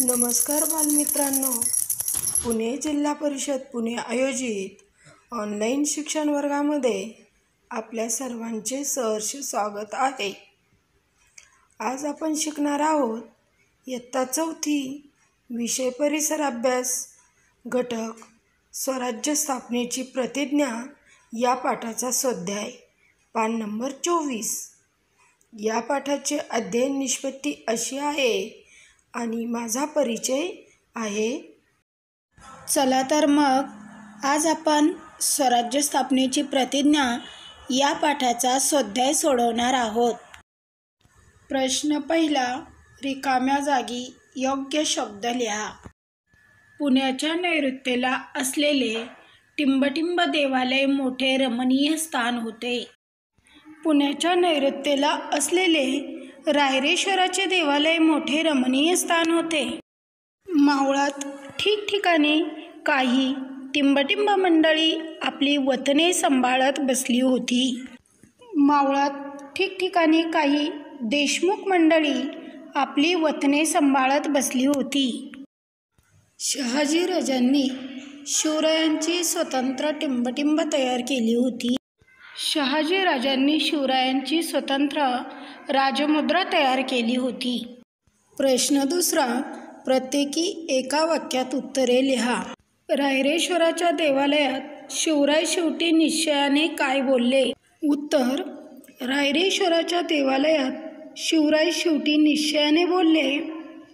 नमस्कार बालमित्रांनो, पुणे जिल्हा परिषद पुणे आयोजित ऑनलाईन शिक्षण वर्गामध्ये आपल्या सर्वांचे सहर्ष स्वागत आहे. आज आपण शिकणार आहोत इयत्ता 4थी विषय परिसर अभ्यास घटक स्वराज्य स्थापनेची प्रतिज्ञा या पाठाचा स्वाध्याय पान नंबर 24. या पाठाचे अध्ययन निष्पत्ती अशी आहे आणि माझा परिचय आहे. चला तर मग आज आपण स्वराज्य स्थापनेची प्रतिज्ञा या पाठाचा स्वाध्याय सोडवणार आहोत. प्रश्न पहिला, रिकाम्या जागी योग्य शब्द लिहा. पुण्याच्या नैऋत्येला असलेले टिंबटिंब देवालय मोठे रमणीय स्थान होते. पुण्याच्या नैऋत्येला असलेले रायरेश्वराचे देवालय मोठे रमणीय स्थान होते. मावळात ठिकठिकाणी काही टिंबटिंब मंडळी आपली वतने सांभाळत बसली होती. मावळात ठिकठिकाणी काही देशमुख मंडळी आपली वतने सांभाळत बसली होती. शहाजी राजांनी शिवरायांची स्वतंत्र टिंबटिंब तयार केली होती. शहाजी राजांनी शिवरायांची स्वतंत्र राजमुद्रा तयार केली होती. प्रश्न दुसरा, प्रत्येकी एका वाक्यात उत्तरे लिहा. रायरेश्वराच्या देवालयात शिवराय शेवटी निश्चयाने काय बोलले? उत्तर, रायरेश्वराच्या देवालयात शिवराय शेवटी निश्चयाने बोलले,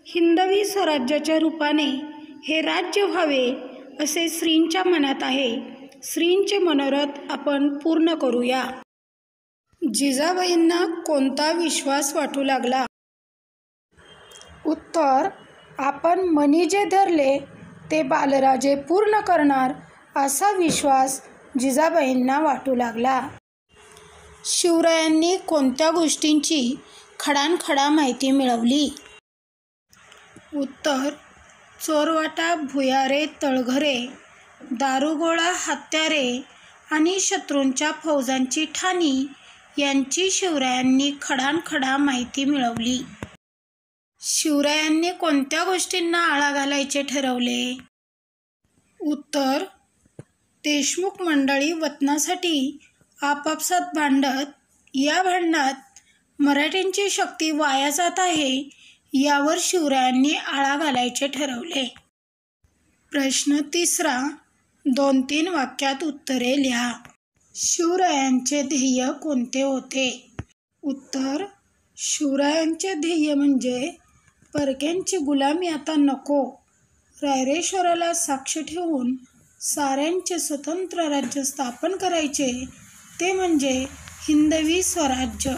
हिंदवी स्वराज्याच्या रूपाने हे राज्य व्हावे असे श्रींच्या मनात आहे. श्रींचे मनोरथ आपण पूर्ण करूया. जिजाबाईंना कोणता विश्वास वाटू लागला? उत्तर, आपण मनी जे धरले ते बालराजे पूर्ण करणार असा विश्वास जिजाबाईंना वाटू लागला. शिवरायांनी कोणत्या गोष्टींची खडानखडा माहिती मिळवली? उत्तर, चोरवाटा, भुयारे, तळघरे, दारुगोळा, हत्यारे आणि शत्रूंच्या फौजांची ठाणी यांची शिवरायांनी खडानखडा माहिती मिळवली. शिवरायांनी कोणत्या गोष्टींना आळा घालायचे ठरवले? उत्तर, देशमुख मंडळी वतनासाठी आपापसात भांडत, या भांडणात मराठ्यांची शक्ती वाया जात आहे यावर शिवरायांनी आळा घालायचे ठरवले. प्रश्न तिसरा, 2-3 वाक्यात उत्तरे लिहा. शिवरायांचे ध्येय कोणते होते? उत्तर, शिवरायांचे ध्येय म्हणजे परक्यांची गुलामी आता नको, रायरेश्वराला साक्ष ठेवून साऱ्यांचे स्वतंत्र राज्य स्थापन करायचे, ते म्हणजे हिंदवी स्वराज्य.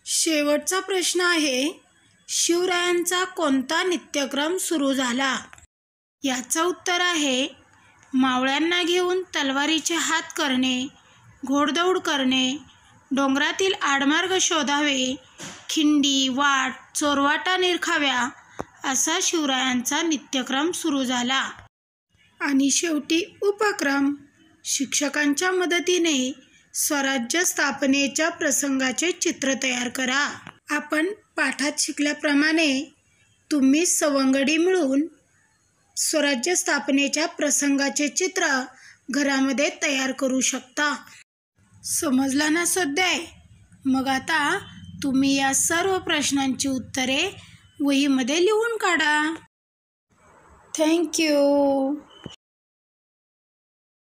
शेवटचा प्रश्न आहे, शिवरायांचा कोणता नित्यक्रम सुरू झाला? याचं उत्तर आहे, मावळ्यांना घेऊन तलवारीचे हात करणे, घोडदौड करणे, डोंगरातील आडमार्ग शोधावे, खिंडी, वाट, चोरवाटा निरखाव्या असा शिवरायांचा नित्यक्रम सुरू झाला. आणि शेवटी उपक्रम, शिक्षकांच्या मदतीने स्वराज्य स्थापनेच्या प्रसंगाचे चित्र तयार करा. आपण पाठात शिकल्याप्रमाणे तुम्ही सवंगडी मिळून स्वराज्य स्थापनेच्या प्रसंगाचे चित्र घरामध्ये तयार करू शकता. समजला ना स्वाध्याय? मग आता तुम्ही या सर्व प्रश्नांची उत्तरे वहीमध्ये लिहून काढा. थँक्यू.